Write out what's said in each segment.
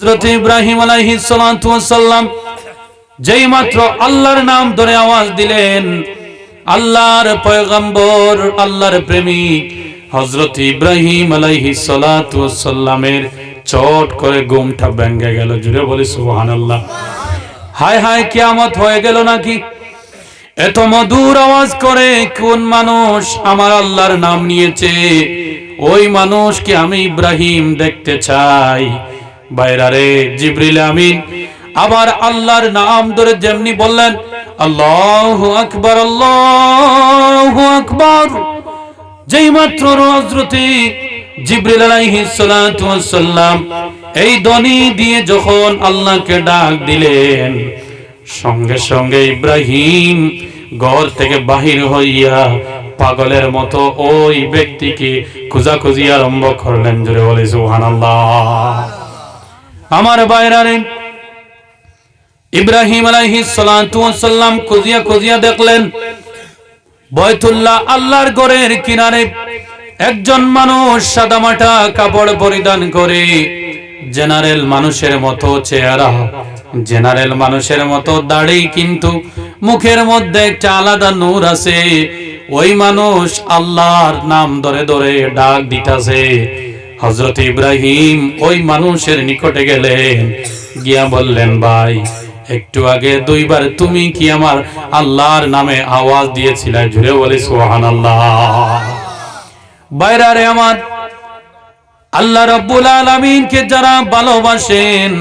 হযরত ইব্রাহিম আলাইহিস সালাতু ওয়াস সালাম যেই মাত্র আল্লাহর নাম ধরে আওয়াজ দিলেন, আল্লাহর পয়গম্বর, আল্লাহর প্রেমিক হযরত ইব্রাহিম আলাইহিস সালাতু ওয়াস সালামের চট করে ঘুমটা ভেঙে গেল। জুড়ে বলি সুবহানাল্লাহ। হায় হায়, কিয়ামত হয়ে গেল নাকি? এত মধুর আওয়াজ করে কোন মানুষ আমার আল্লাহর নাম নিয়েছে? ওই মানুষকে আমি ইব্রাহিম দেখতে চাই। বাইরারে জিবরিল আমিন আবার আল্লাহর নাম ধরে যেমনি বললেন আল্লাহু আকবার, আল্লাহু আকবার, যেই মাত্র হযরত জিবরিল আলাইহিস সালাতু ওয়াস সালাম এই ধ্বনি দিয়ে যখন আল্লাহকে ডাক দিলেন, সঙ্গে সঙ্গে ইব্রাহিম ঘর থেকে বাহির হইয়া পাগলের মতো ওই ব্যক্তিকে খোঁজাখুঁজি আরম্ভ করলেন। জোরে বলে সুবহানাল্লাহ। আমার বাইরারে ইব্রাহিম আলাইহিস সালাতু ওয়াস সালাম খুঁজিয়া খুঁজিয়া দেখলেন বাইতুল্লাহ আল্লাহর ঘরের কিনারে একজন মানুষ সাদামাটা কাপড় পরিধান করে, জেনারেল মানুষের মতো চেহারা, জেনারেল মানুষের মতো দাড়ি, কিন্তু মুখের মধ্যে একটা আলাদা নূর আছে। ওই মানুষ আল্লাহর নাম ধরে ধরে ডাক দিতেছে। হযরত ইব্রাহিম ওই মানুষের নিকটে গেলেন, গিয়া বললেন, ভাই একটু আগে দুইবার তুমি কি আমার আল্লাহর নামে আওয়াজ দিয়েছিলে? জুড়ে বলি সুবহানাল্লাহ। বাইরারে আমার আল্লাহ রাব্বুল আলামিনকে যারা ভালোবাসেন,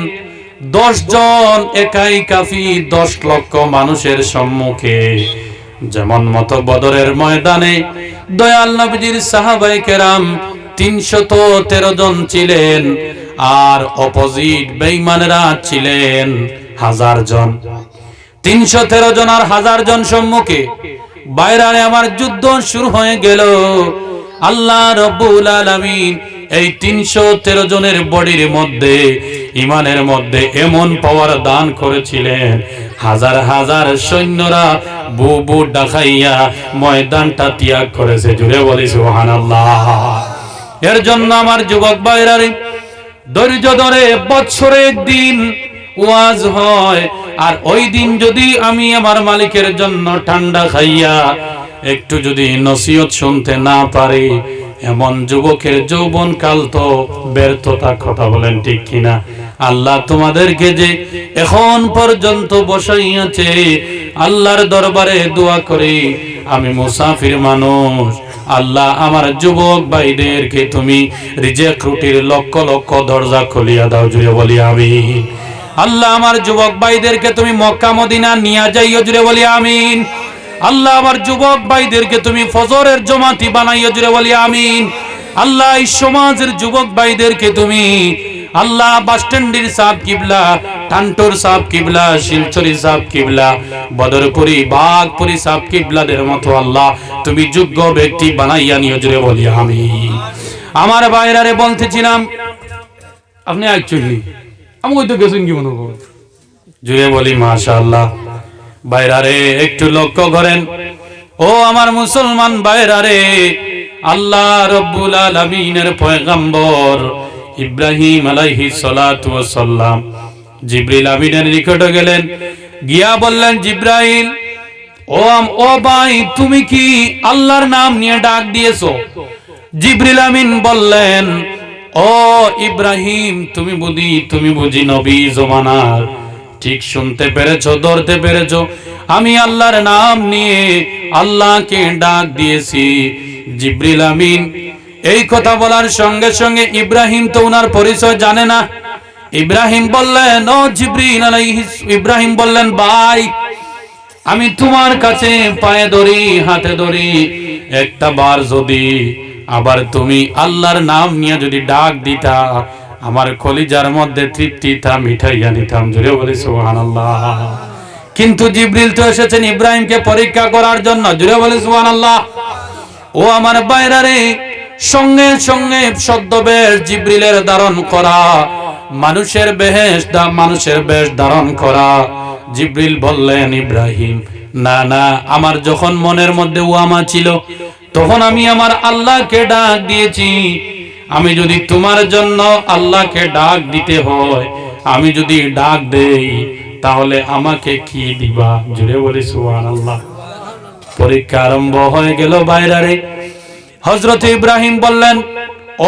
10 জন একাই কাফি 10 লক্ষ মানুষের সম্মুখে। যেমন মতো বদরের ময়দানে দয়াল নবীজির সাহাবায়ে কেরাম 313 জন ছিলেন, আর অপোজিট বেঈমানেরা ছিলেন 1000 জন। 313 জন আর 1000 জন সম্মুখে বাইরারে আমার যুদ্ধ শুরু হয়ে গেল। আল্লাহ রাব্বুল আলামিন এই 313 জনের বডির মধ্যে, ইমানের মধ্যে এমন পাওয়ার দান করেছিলেন, হাজার হাজার সৈন্যরা বুবু ডাকাইয়া ময়দানটা ত্যাগ করেছে। জুড়ে বলি সুবহানাল্লাহ। এর জন্য আমার যুবক ভাইরারে ধৈর্য ধরে বছরে একদিন ওয়াজ হয়, আর ওই দিন যদি আমি আমার মালিকের জন্য ঠান্ডা খাইয়া একটু যদি নসিহত শুনতে না পারি, এমন যুবকের যৌবন কাল তো ব্যর্থতা। কথা বলেন ঠিক কিনা? আল্লাহ তোমাদেরকে যে এখন পর্যন্ত বসাইয়াছে, আল্লাহর দরবারে দোয়া করি, আমি মুসাফির মানুষ, আল্লাহ আমার যুবক ভাইদেরকে তুমি রিজেক রুটির লক্ষ লক্ষ দরজা খুলিয়া দাও। জুড়ে বলি আমিন। আল্লাহ আমার যুবক ভাইদেরকে তুমি মক্কা মদিনা নিয়ে যাইও। জুড়ে বলি আমিন। আল্লাহ আমার যুবক ভাইদেরকে তুমি ফজরের জমাতি বানাইও। জুড়ে বলি আমিন। আল্লাহ এই সমাজের যুবক ভাইদেরকে তুমি আল্লাহ বাসস্ট্যান্ডের সাহেব কিবলা, টান্টোর সাহেব কিবলা, শিলচরি সাহেব কিবলা, বদরপুরি বাগপুরি সাহেব কিবলাদের মতো আল্লাহ তুমি যোগ্য ব্যক্তি বানাইয়া নিও। জুড়ে বলি আমিন। আমার ভাইরারে বলতেছিলাম, আপনি অ্যাকচুয়ালি আমি ওই তো গেছেন কি মনে করব। জুড়ে বলি মাশাআল্লাহ। বাইরারে একটু লক্ষ্য করেন, ও আমার মুসলমান বাইরারে, আল্লাহ রাব্বুল আলামিনের পয়গম্বর ইব্রাহিম আলাইহিস সালাতু ওয়াস সালাম জিবরিল আমিনের নিকটে গেলেন, গিয়া বললেন, জিবরাইল ও ভাই তুমি কি আল্লাহর নাম নিয়ে ডাক দিয়েছো? জিবরিল আমিন বললেন, ও ইব্রাহিম তুমি বুঝি নবী জমানার? ঠিক শুনতে পেরেছো, ধরতে পেরেছো, আমি আল্লাহর নাম নিয়ে আল্লাহকে ডাক দিয়েছি। জিবরিল আমিন এই কথা বলার সঙ্গে সঙ্গে ইব্রাহিম তো ওনার পরিচয় জানে না। ইব্রাহিম বললেন, ও জিবরিল ইব্রাহিম বললেন, ভাই আমি তোমার কাছে পায়ে ধরি, হাতে ধরি, একটা বার যদি আবার তুমি আল্লাহর নাম নিয়ে যদি ডাক দিতা, আমার কলিজার মধ্যে তৃপ্তিটা মিঠাইয়া নিতাম। জুড়ে বলি সুবহানাল্লাহ। কিন্তু জিবরিল তো এসেছেন ইব্রাহিমকে পরীক্ষা করার জন্য। জুড়ে বলি সুবহানাল্লাহ। ও আমার বাইরারে, সঙ্গে সঙ্গে ছদ্মবেশ জিবরিলের ধারণ করা, মানুষের বেশ ধারণ করা। জিবরিল বললেন, ইব্রাহিম না না, আমার যখন মনের মধ্যে ওয়ামা ছিল তখন আমি আমার আল্লাহকে ডাক দিয়েছি। আমি যদি তোমার জন্য আল্লাহকে ডাক দিতে হয়, আমি যদি ডাক দেই তাহলে আমাকে কি দিবা? জুড়ে বলি সুবহানাল্লাহ। পরীক্ষা আরম্ভ হয়ে গেল বাইরারে। হযরত ইব্রাহিম বললেন,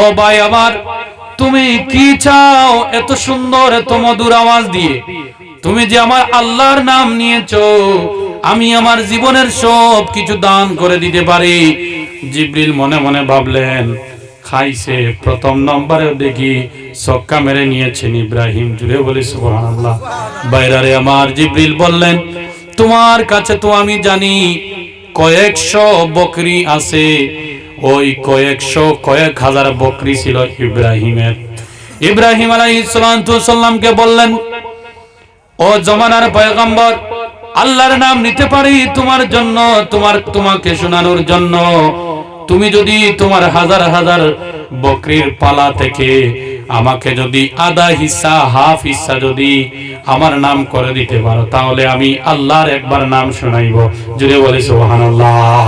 ও ভাই আমার, তুমি কি চাও এত সুন্দর এত মধুর আওয়াজ দিয়ে? তুমি যে আমার আল্লাহর নাম নিয়েছো, আমি আমার জীবনের সব কিছু দান করে দিতে পারি। জিবরিল মনে মনে ভাবলেন, খাইছে প্রথম নম্বরে দেখি ছক্কা মেরে নিয়েছেন ইব্রাহিম। জুড়ে বলি সুবহানাল্লাহ। বাইরারে আমার, জিবরিল বললেন, তোমার কাছে তো আমি জানি কয়েকশো বকরি আছে। ওই কয়েক হাজার বকরি ছিল ইব্রাহিমের। ইব্রাহিম আলাইহিস সালামকে বললেন, ও জমানার পয়গম্বর, আল্লাহর নাম নিতে পারি তোমার জন্য, তোমাকে শোনানোর জন্য। তুমি যদি তোমার হাজার হাজার বকরির পালা থেকে আমাকে যদি আধা হিস্সা, হাফ হিস্সা যদি আমার নাম করে দিতে পারো, তাহলে আমি আল্লাহর একবার নাম শোনাইব। জুড়ে বলি সুবহানাল্লাহ।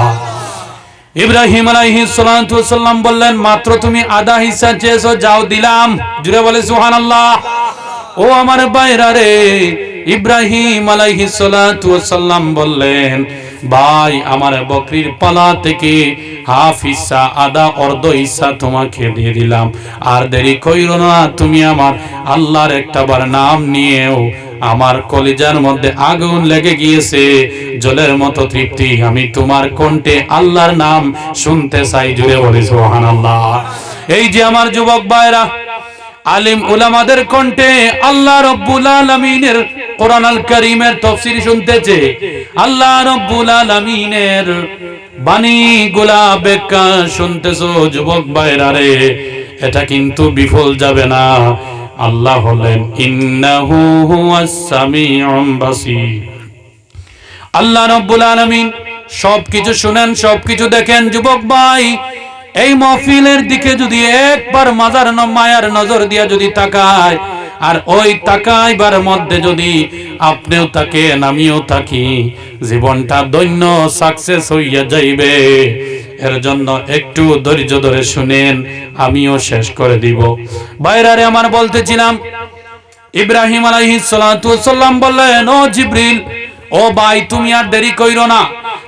ইব্রাহিম আলাইহিস সালাম বললেন, মাত্র তুমি আধা হিস্সা চেয়েছো, যাও দিলাম। জুড়ে বলি সুবহানাল্লাহ। ও আমার ভাইরা রে, ইব্রাহিম আলাইহিস সালাম বললেন, ভাই আমার বকরির পালা থেকে হাফ হিস্সা, আধা অর্ধ হিস্সা তোমাকে দিয়ে দিলাম। আর দেরি কইরো না, তুমি আমার আল্লাহর একটাবার নাম নিয়েও আমার কলিজার মধ্যে আগুন লেগে গিয়েছে, জলের মতো তৃপ্তি। আমি তোমার কণ্ঠে আল্লাহর নাম শুনতে চাই। জুড়ে বলি সুবহানাল্লাহ। এই যে আমার যুবক ভাইরা, আলিম উলামাদের কণ্ঠে আল্লাহ রাব্বুল আলামিনের কোরআন আল কারীমের তাফসীর শুনতেছে, আল্লাহ রাব্বুল আলামিনের বাণীগুলা ব্যাখ্যা শুনতেছো যুবক ভাইরা রে, এটা কিন্তু বিফল যাবে না। আল্লাহ হলেন ইন্নাহু হুয়াস সামিউম বাসীর। আল্লাহ রাব্বুল আলামিন সবকিছু শুনেন, সবকিছু দেখেন। যুবক ভাই, এই মাহফিলের দিকে যদি একবার মায়ার নজর দিয়া যদি তাকায়, আর ওই তাকাইবার মধ্যে যদি আপনিও তাকেন আমিও থাকি, জীবনটা দৈন্য সাকসেস হইয়া যাইবে। এর জন্য একটু ধৈর্য ধরে শুনেন, আমিও শেষ করে দিব। বাইরারে আমার বলতেছিলাম, ইব্রাহিম আলাইহিস সালাম বললেন, ও জিবরিল, ও ভাই তুমি আর দেরি কইরো না,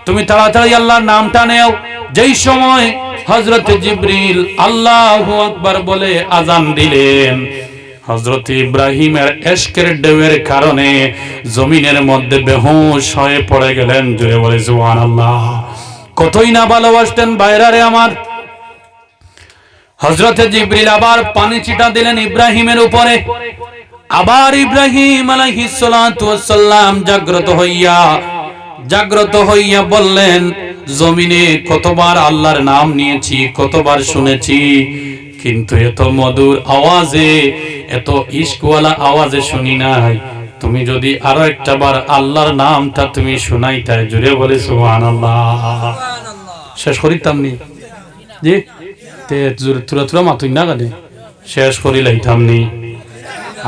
তুমি তাড়াতাড়ি আল্লাহর নামটা নেও। যেই সময় হযরত জিবরিল আল্লাহু আকবার বলে আযান দিলেন, হযরত ইব্রাহিমের ইশকের ঢেউয়ের কারণে জমিনের মধ্যে বেহুশ হয়ে পড়ে গেলেন। জুড়ে বলে সুবহানাল্লাহ। কতই না ভালোবাসতেন বাইরারে আমার। হযরত জিবরিল আবার পানি ছিটা দিলেন ইব্রাহিমের উপরে। আবার ইব্রাহিম আলাইহিস সালাম জাগ্রত হইয়া বললেন, জমিনে কতবার আল্লাহর নাম নিয়েছি, কতবার শুনেছি, কিন্তু এত মধুর আওয়াজে, এত ইশকওয়ালা আওয়াজে শুনি নাই। তুমি যদি আরো একটা বার আল্লাহর নামটা তুমি শুনাইতাই। জুড়ে বলে সুবহানাল্লাহ। শেষ করিতাম নি জি তে তুরা মাতুই না গানে শেষ করি লাইতাম নি।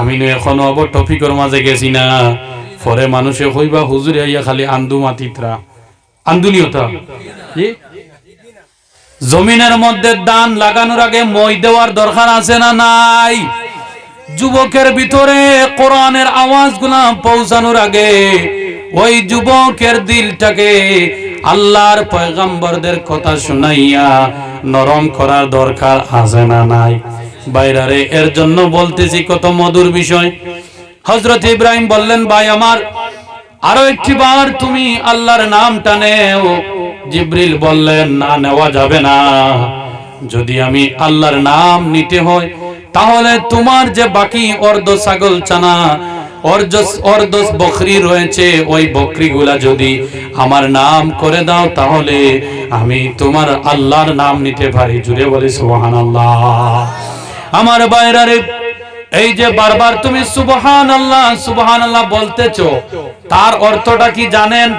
আমি এখনো আবার টপিকের মাঝে গেছি না, পরে মানুষে কইবা হুজুরে আইয়া খালি আন্দু মাতিত্রা আন্দুলিয়তা। জমিনের মধ্যে দান লাগানোর আগে মই দেওয়ার দরকার আছে না নাই? যুবকের ভিতরে কোরআনের আওয়াজগুলা পৌঁছানোর আগে ওই যুবকের দিলটাকে আল্লাহর পয়গম্বরদের কথা শুনাইয়া নরম করার দরকার আছে না নাই? বাইরারে, এর জন্য বলতেছি কত মধুর বিষয়। হযরত ইব্রাহিম বললেন, ভাই আমার, আরো একটি বার তুমি আল্লাহর নামটা নেও। জিবরিল বললেন, না, নেওয়া যাবে না। যদি আমি আল্লাহর নাম নিতে হয়, তাহলে তোমার যে বাকি অর্ধ ছাগল ছানা, অর্ধ বকরি রয়েছে, ওই বকরিগুলা যদি আমার নাম করে দাও, তাহলে আমি তোমার আল্লাহর নাম নিতে পারি। জুড়ে বলি সুবহানাল্লাহ। আমার বাইরারে, এই যে বারবার তুমি সুবহানাল্লাহ সুবহানাল্লাহ বলতেছো, তার অর্থটা কি জানেন?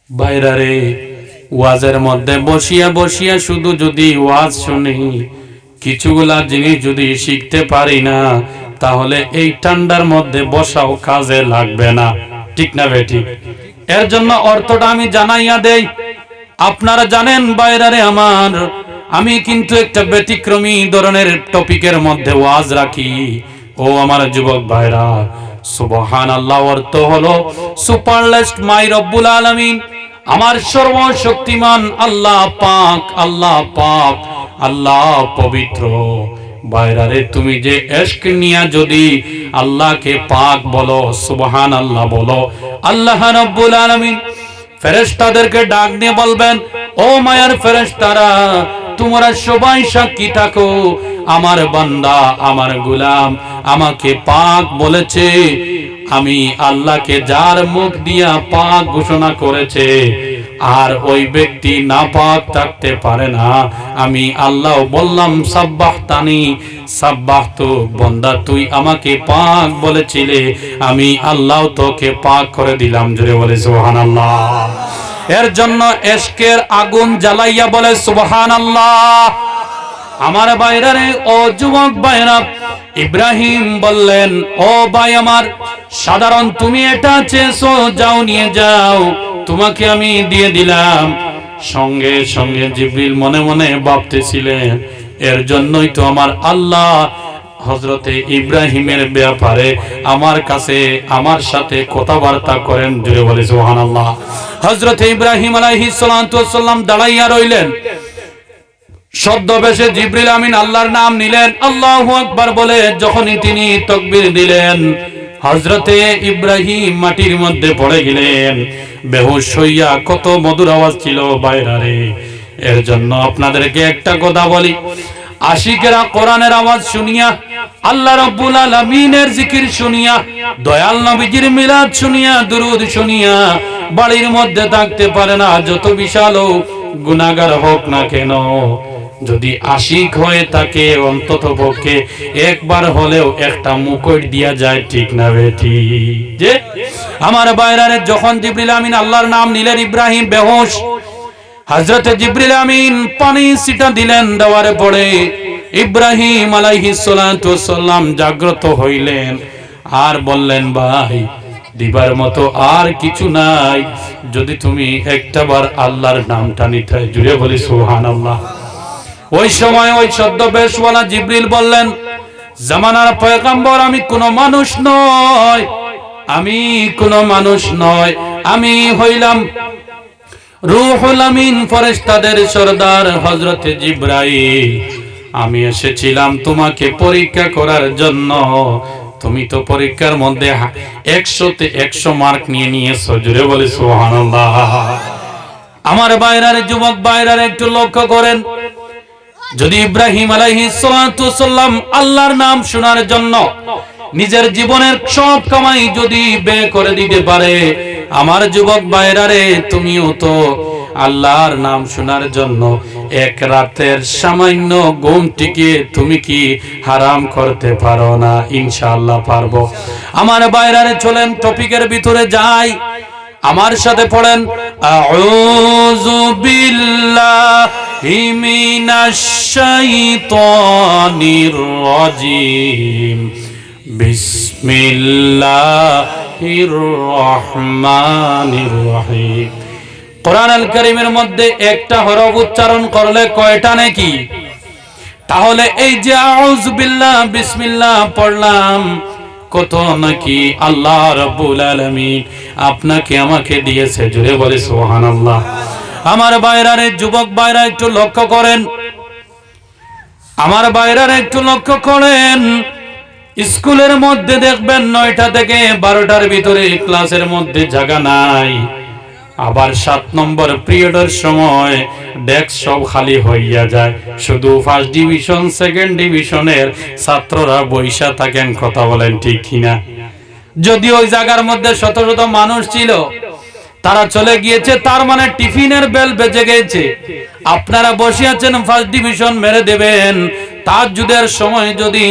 বাইরারে, ওয়াজের মধ্যে বসিয়া বসিয়া শুধু যদি ওয়াজ শুনি, কিছুগুলা জিনিস যদি শিখতে পারি না, তাহলে এই ঠান্ডার মধ্যে বসাও কাজে লাগবে না। ঠিক না বেঠিক? এর জন্য অর্থটা আমি জানাইয়া দেই। আপনারা জানেন বাইরারে আমার, আমি কিন্তু একটা ব্যতিক্রমী ধরনের টপিকের মধ্যে ওয়াজ রাখি। ও আমার যুবক ভাইরা, সুবহানাল্লাহ অর্থ হলো সুপারলেস্ট মাই রব্বুল আলামিন, আমার সর্বশক্তিমান আল্লাহ পাক, আল্লাহ পাক, আল্লাহ পবিত্র। বাইরারে তুমি যে ইশক নিয়া যদি আল্লাহকে পাক বলো, সুবহানাল্লাহ বলো, আল্লাহ রাব্বুল আলামিন ফেরেশতাদেরকে ডাক দিয়ে বলবেন, ও মায়ার ফেরেশতারা, তোমরা সবাই সাক্ষী থাকো, আমার বান্দা, আমার গোলাম আমাকে পাক বলেছে। আমি আল্লাহকে যার মুখ দিয়া পাক ঘোষণা করেছে, আর ওই ব্যক্তি নাপাক থাকতে পারে না, আমি আল্লাহ বললাম সাব্বাহতানি সাব্বাহতু, বান্দা তুই আমাকে পাক বলেছিলে, আমি আল্লাহ তোকে পাক করে দিলাম। জোরে বলে সুবহানাল্লাহ। এর জন্য ইশকের আগুন জ্বালাইয়া বলে সুবহানাল্লাহ। আমার ভাইরারে, ও যুবক ভাইরা, ইব্রাহিম বললেন, ও ভাই আমার, সাধারণ তুমি এটা চেয়েছো, যাও নিয়ে যাও, তোমাকে আমি দিয়ে দিলাম। সঙ্গে সঙ্গে জিবরিল মনে মনে ভাবতেছিলেন, এর জন্যই তো আমার আল্লাহ হযরতে ইব্রাহিমের ব্যাপারে আমার কাছে, আমার সাথে কথাবার্তা করেন। জুড়ে বলে সুবহানাল্লাহ। হযরতে ইব্রাহিম আলাইহিস সালাতু ওয়াস সালাম দাঁড়াইয়া রইলেন। ছদ্মবেশে জিবরিল আমিন আল্লাহর নাম নিলেন, আল্লাহু আকবার বলে যখনই তিনি তাকবীর দিলেন, হযরতে ইব্রাহিম মাটির মধ্যে পড়ে গেলেন বেহুশ হইয়া। কত মধুর আওয়াজ ছিল বাইরারে। এর জন্য আপনাদেরকে একটা কথা বলি, আশিকেরা কোরআনের আওয়াজ শুনিয়া, আল্লাহ রাব্বুল আলামিনের জিকির শুনিয়া, দয়াল নবীজির মিলাদ শুনিয়া, দুরূদ শুনিয়া বাড়ির মধ্যে থাকতে পারে না, যত বিশাল গুনাহগার হোক না কেন। যদি আশিক হয়ে থাকে, অন্তত পক্ষে একবার হলেও একটা মুকুট দিয়া যায়, ঠিক না বেটি? যে আমার বাইরারে, যখন জিবরিল আমিন আল্লাহর নাম নিলেন, ইব্রাহিম বেহুশ। হযরতে জিবরিল আমিন পানি ছিটা দিলেন, দেওয়ার পরে ইব্রাহিম আলাইহিস সালাতু ওয়াস সালাম জাগ্রত হইলেন আর বললেন, ভাই দিবার মতো আর কিছু নাই, যদি তুমি একটাবার আল্লাহর নামটা নিতে। জুড়ে বলি সুবহানাল্লাহ। ওই সময় ওই ছদ্মবেশওয়ালা জিবরিল বললেন, জামানার পয়গম্বর, আমি কোনো মানুষ নয়, আমি কোনো মানুষ নয়, আমি হইলাম রূহুল আমিন, ফেরেশতাদের সরদার হযরতে জিবরাইল। আমি এসেছিলাম তোমাকে পরীক্ষা করার জন্য। তুমি তো পরীক্ষার মধ্যে 100তে 100 মার্ক নিয়ে নিয়েছো। জুড়ে বলে সুবহানাল্লাহ। আমার বাইরারে, যুবক বাইরারে, একটু লক্ষ্য করেন, যদি ইব্রাহিম আলাইহিস সালাতু ওয়াস সালাম আল্লাহর নাম শোনার জন্য নিজের জীবনের সব কামাই যদি ব্যয় করে দিতে পারে, আমার যুবক ভাইরারে, তুমিও তো আল্লাহর নাম শোনার জন্য এক রাতের সামান্য ঘুমটিকে তুমি কি হারাম করতে পারো না? ইনশাআল্লাহ পারবো। আমার ভাইরারে, চলেন টপিকের ভিতরে যাই। আমার সাথে পড়েন, আউযু বিল্লাহি মিনাশ শাইতানির রাজিম, বিসমিল্লাহির রহমানির রহিম। কোরআন আল কারীমের মধ্যে একটা হরফ উচ্চারণ করলে কয়টা নাকি? তাহলে এই যে আউযু বিল্লাহ, বিসমিল্লাহ পড়লাম, কত নাকি আল্লাহ রাব্বুল আলামিন আপনাকে আমাকে দিয়েছে। জুড়ে বলে সুবহানাল্লাহ। আমার ভাইরারে, যুবক ভাইরা, একটু লক্ষ্য করেন, আমার ভাইরারে একটু লক্ষ্য করেন। স্কুলের মধ্যে দেখবেন 9টা থেকে 12টার ভিতরে ক্লাসের মধ্যে জায়গা নাই। আবার 7 নম্বর পিরিয়ডের সময় ডেস্ক সব খালি হইয়া যায়, শুধু ফার্স্ট ডিভিশন, সেকেন্ড ডিভিশনের ছাত্ররা বইসা থাকেন। কথা বলেন ঠিক কিনা? যদি ওই জায়গার মধ্যে শত শত মানুষ ছিল, তারা চলে গিয়েছে, তার মানে টিফিনের বেল বেজে গেছে। আপনারা বসে আছেন, ফার্স্ট ডিভিশন মেরে দেবেন। তাহাজ্জুদের সময় যদি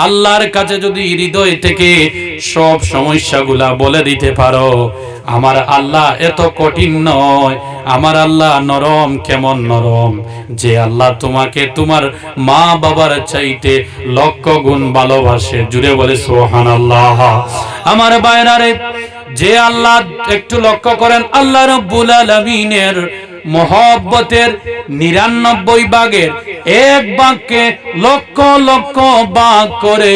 আল্লাহর কাছে যদি হৃদয় থেকে সব সমস্যাগুলা বলে দিতে পারো, আমার আল্লাহ এত কঠিন নয়, আমার আল্লাহ নরম। কেমন নরম? যে আল্লাহ তোমাকে তোমার মা বাবার চাইতে লক্ষ গুণ ভালোবাসে। জুড়ে বলে সুবহানাল্লাহ। আমার ভাইরারে, যে আল্লাহ, একটু লক্ষ্য করেন, আল্লাহ রাব্বুল আলামিনের মহব্বতের 99 ভাগের 1 ভাগকে লক্ষ লক্ষ ভাগ করে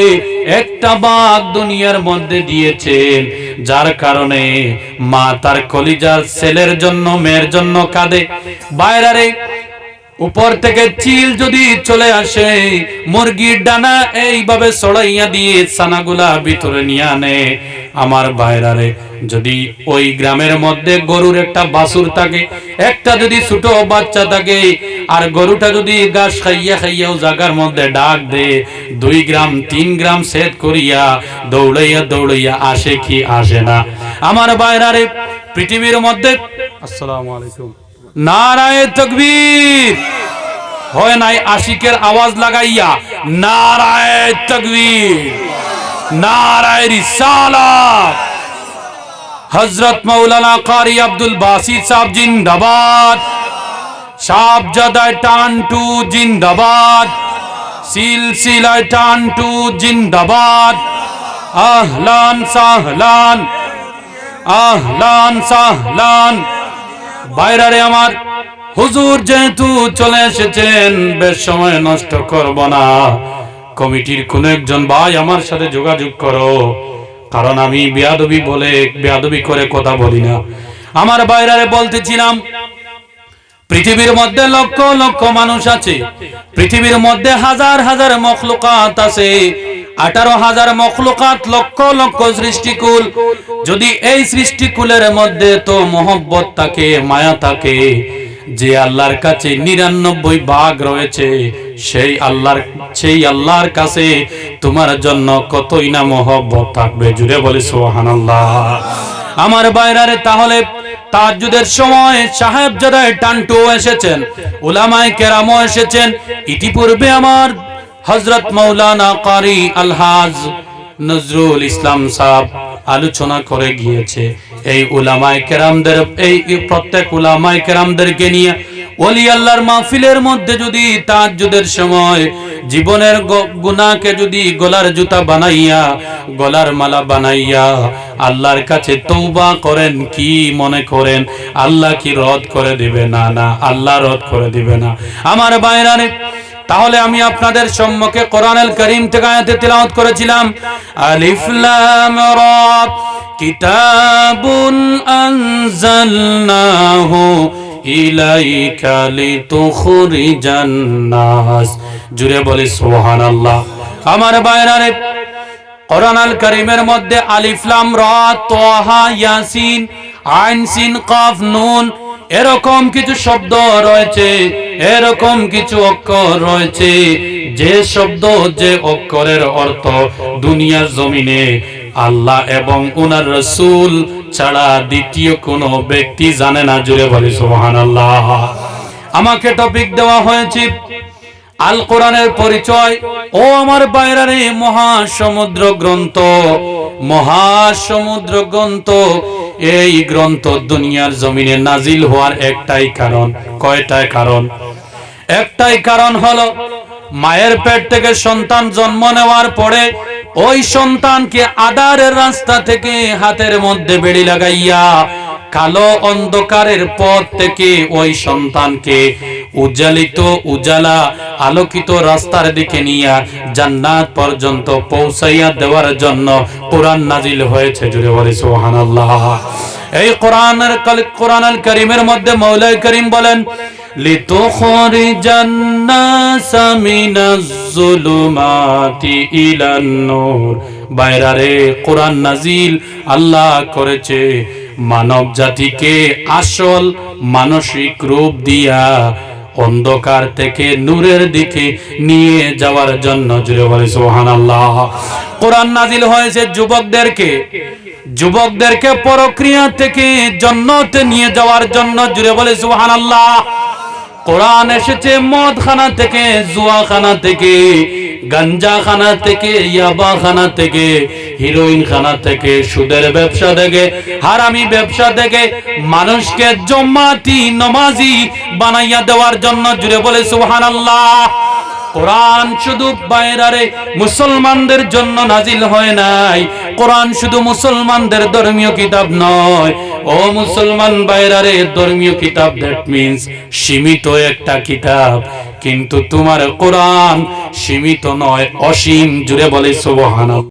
একটা ভাগ দুনিয়ার মধ্যে দিয়েছেন, যার কারণে মা তার কলিজার ছেলের জন্য মেয়ের জন্য কাঁদে। বাইরে উপর থেকে চিল যদি চলে আসে, মুরগির ডানা এইভাবে ছড়াইয়া দিয়ে ছানাগুলা ভিতরে নিয়ে আনে। আমার বাইরারে, যদি ওই গ্রামের মধ্যে গরুর একটা বাছুর থাকে, একটা যদি ছোট বাচ্চা থাকে, আর গরুটা যদি ঘাস খাইয়া খাইয়াও জায়গার মধ্যে ডাক দে, 2 গ্রাম 3 গ্রাম সেট করিয়া দৌড়াইয়া দৌড়াইয়া আসে কি আসে না? আমার বাইরারে, পৃথিবীর মধ্যে আসসালামু আলাইকুম নারায়ে তাকবীর হয় নাই, আশিকের আওয়াজ লাগাইয়া নারায়ে তাকবীর, নারায়ে রিসালাত। হযরত মাওলানা কারি আব্দুল বাসিত সাহেব জিন্দাবাদ, শাহজাদায় টানটু জিন্দাবাদ, সিলসিলায় টানটু জিন্দাবাদ। আহলান সাহলান, আহলান সাহলান। বাইরে আমার হুজুর যেহেতু চলে এসেছেন, বেশ সময় নষ্ট করব না। কমিটির কোন একজন ভাই আমার সাথে যোগাযোগ করো, কারণ আমি বেয়াদবি করে কথা বলি না। আমার বাইরে বলতেছিলাম, পৃথিবীর মধ্যে লক্ষ লক্ষ মানুষ আছে, পৃথিবীর মধ্যে হাজার হাজার মখলুকাত আছে, 18,000 মখলুকাত, লক্ষ লক্ষ সৃষ্টিকুল। যদি এই সৃষ্টিকুলের মধ্যে তো মহব্বত থাকে, মায়া থাকে, যে আল্লাহর কাছে 99 ভাগ রয়েছে, সেই আল্লাহর কাছে তোমার জন্য কতই না মহব্বত থাকবে। জুড়ে বলি সুবহানাল্লাহ। আমার বাইরারে, তাহলে তাহাজ্জুদের সময় সাহেবজাদায় টানটু এসেছেন, উলামায়ে কেরামও এসেছেন। ইতিপূর্বে আমার হযরত মাওলানা কারি আলহাজ নজরুল ইসলাম সাহেব আলোচনা করে গিয়েছে। এই উলামায়ে কেরামদের, এই প্রত্যেক উলামায়ে কেরামদেরকে নিয়ে ওলি আল্লাহর মাহফিলের মধ্যে যদি তাহাজ্জুদের সময় জীবনের গুনাহকে যদি গলার জুতা বানাইয়া, গলার মালা বানাইয়া আল্লাহর কাছে তওবা করেন, কি মনে করেন আল্লাহ কি রদ করে দিবে? না না, আল্লাহ রদ করে দিবে না। আমার বাইরানে, তাহলে আমি আপনাদের সম্মুখে কোরআনুল কারীম থেকে আয়াতে তিলাওয়াত করেছিলাম, আলিফ লাম রা কিতাবুন আনজালনাহু ইলাইকা লিতুখরিজান নাস। জুড়ে বলি সুবহানাল্লাহ। আমার বাইরারে, কোরআনুল কারীমের মধ্যে আলিফ লাম রা তাহা ইয়াসিন আইন সিন কাফ নুন এরকম কিছু শব্দ রয়েছে, এরকম কিছু অক্ষর রয়েছে, যে শব্দ, যে অক্ষরের অর্থ দুনিয়ার জমিনে আল্লাহ এবং ওনার রাসূল ছাড়া দ্বিতীয় কোনো ব্যক্তি জানে না। জুড়ে বলি সুবহানাল্লাহ। আমাকে টপিক দেওয়া হয়েছে আল কোরআনের পরিচয়। ও আমার বাইরারে, মহাসমুদ্র গ্রন্থ, মহাসমুদ্র গ্রন্থ। এই গ্রন্থ দুনিয়ার জমিনে নাজিল হওয়ার একটাই কারণ। কয়টা কারণ? একটাই কারণ হলো, মায়ের পেট থেকে সন্তান জন্ম নেওয়ার পরে ওই সন্তানকে আদারের রাস্তা থেকে হাতের মধ্যে বেড়ি লাগাইয়া কালো অন্ধকারের পথ থেকে ওই সন্তানকে উজ্জ্বলিত, উজালা, আলোকিত রাস্তার দিকে নিয়ে জান্নাত পর্যন্ত পৌঁছাইয়া দেওয়ার জন্য কোরআন নাজিল হয়েছে। জুড়ে বলি সুবহানাল্লাহ। এই কোরআনুল কারীমের মধ্যে মাওলাই করিম বলেন, লিতুখরিজান নাসা মিনাজ যুলুমাতি ইলান নূর। বাইরারে, কোরআন নাজিল আল্লাহ করেছে মানব জাতিকে আসল মানসিক রূপ দিয়া অন্ধকার থেকে নূরের দিকে নিয়ে যাওয়ার জন্য। জুড়ে বলে সুবহানাল্লাহ। কোরআন নাজিল হয়েছে যুবকদেরকে পরক্রিয়া থেকে জান্নাতে নিয়ে যাওয়ার জন্য। জুড়ে বলে সুবহানাল্লাহ। কোরআন এসেছে মদখানা থেকে, জুয়াখানা থেকে, গাঞ্জা খানা থেকে, ইয়াবা খানা থেকে, হিরোইন খানা থেকে, সুদের ব্যবসা থেকে, হারামি ব্যবসা থেকে মানুষকে জমাতি নমাজি বানাইয়া দেওয়ার জন্য। জুড়ে বলে সুবহানাল্লাহ। কোরআন শুধু বাইরে মুসলমানদের জন্য নাজিল হয় নাই। কোরআন শুধু মুসলমানদের ধর্মীয় কিতাব নয়, ও মুসলমান ভাইরারে, ধর্মীয় কিতাব দ্যাট মিন্স সীমিত একটা কিতাব, কিন্তু তোমার কোরআন সীমিত নয়, অসীম। জুড়ে বলে সুবহানাল্লাহ।